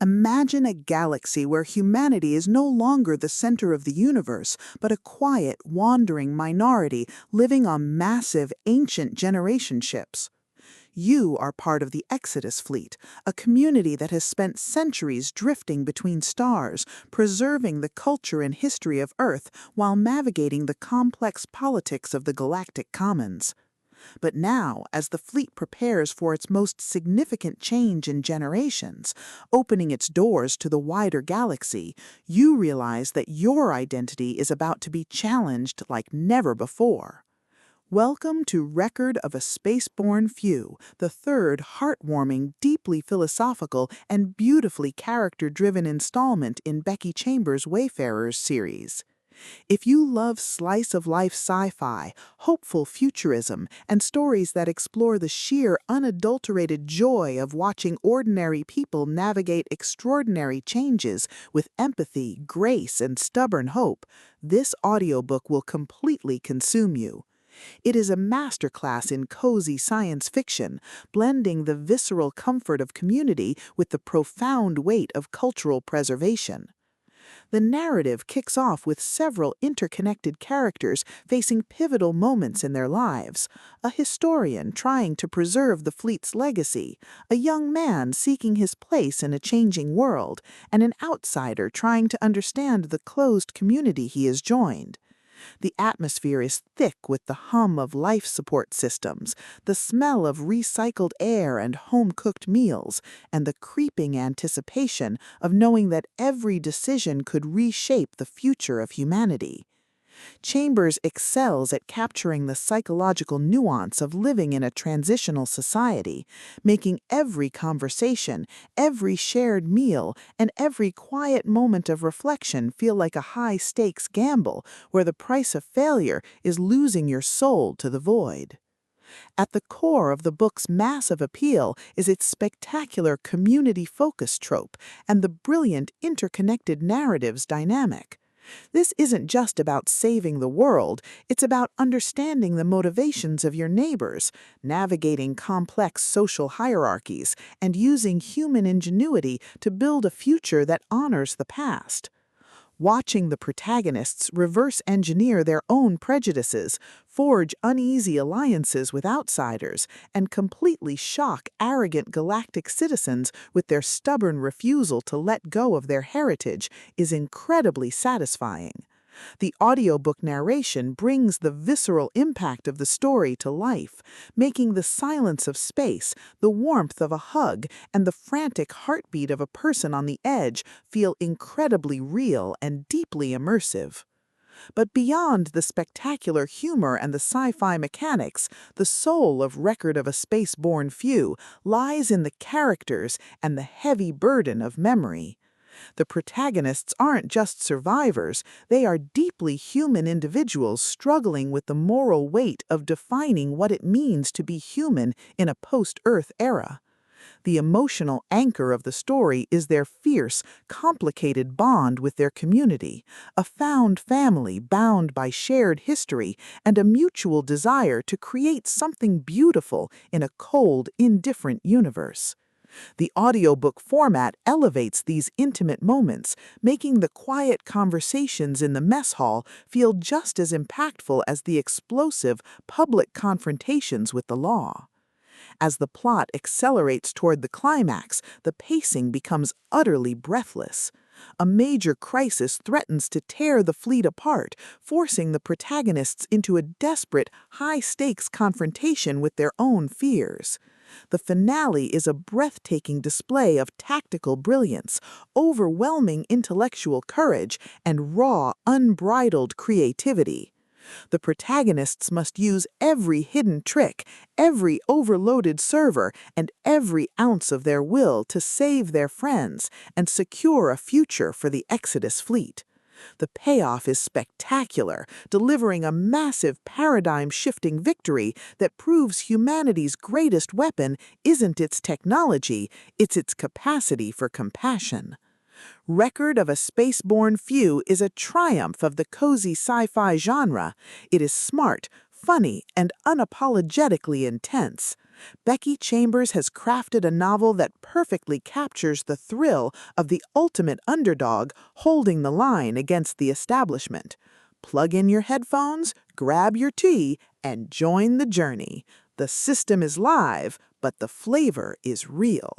Imagine a galaxy where humanity is no longer the center of the universe, but a quiet, wandering minority living on massive, ancient generation ships. You are part of the Exodus fleet, a community that has spent centuries drifting between stars, preserving the culture and history of Earth while navigating the complex politics of the galactic commons. But now, as the fleet prepares for its most significant change in generations, opening its doors to the wider galaxy, you realize that your identity is about to be challenged like never before. Welcome to Record of a Spaceborn Few, the third heartwarming, deeply philosophical, and beautifully character-driven installment in Becky Chambers' Wayfarers series. If you love slice-of-life sci-fi, hopeful futurism, and stories that explore the sheer, unadulterated joy of watching ordinary people navigate extraordinary changes with empathy, grace, and stubborn hope, this audiobook will completely consume you. It is a masterclass in cozy science fiction, blending the visceral comfort of community with the profound weight of cultural preservation. The narrative kicks off with several interconnected characters facing pivotal moments in their lives: a historian trying to preserve the fleet's legacy, a young man seeking his place in a changing world, and an outsider trying to understand the closed community he has joined. The atmosphere is thick with the hum of life support systems, the smell of recycled air and home-cooked meals, and the creeping anticipation of knowing that every decision could reshape the future of humanity. Chambers excels at capturing the psychological nuance of living in a transitional society, making every conversation, every shared meal, and every quiet moment of reflection feel like a high-stakes gamble where the price of failure is losing your soul to the void. At the core of the book's massive appeal is its spectacular community-focused trope and the brilliant interconnected narrative's dynamic. This isn't just about saving the world, it's about understanding the motivations of your neighbors, navigating complex social hierarchies, and using human ingenuity to build a future that honors the past. Watching the protagonists reverse engineer their own prejudices, forge uneasy alliances with outsiders, and completely shock arrogant galactic citizens with their stubborn refusal to let go of their heritage is incredibly satisfying. The audiobook narration brings the visceral impact of the story to life, making the silence of space, the warmth of a hug, and the frantic heartbeat of a person on the edge feel incredibly real and deeply immersive. But beyond the spectacular humor and the sci-fi mechanics, the soul of Record of a Spaceborn Few lies in the characters and the heavy burden of memory. The protagonists aren't just survivors, they are deeply human individuals struggling with the moral weight of defining what it means to be human in a post-Earth era. The emotional anchor of the story is their fierce, complicated bond with their community, a found family bound by shared history and a mutual desire to create something beautiful in a cold, indifferent universe. The audiobook format elevates these intimate moments, making the quiet conversations in the mess hall feel just as impactful as the explosive public confrontations with the law. As the plot accelerates toward the climax, the pacing becomes utterly breathless. A major crisis threatens to tear the fleet apart, forcing the protagonists into a desperate, high-stakes confrontation with their own fears. The finale is a breathtaking display of tactical brilliance, overwhelming intellectual courage, and raw, unbridled creativity. The protagonists must use every hidden trick, every overloaded server, and every ounce of their will to save their friends and secure a future for the Exodus fleet. The payoff is spectacular, delivering a massive paradigm-shifting victory that proves humanity's greatest weapon isn't its technology, it's its capacity for compassion. Record of a Spaceborn Few is a triumph of the cozy sci-fi genre. It is smart, funny, and unapologetically intense. Becky Chambers has crafted a novel that perfectly captures the thrill of the ultimate underdog holding the line against the establishment. Plug in your headphones, grab your tea, and join the journey. The system is live, but the flavor is real.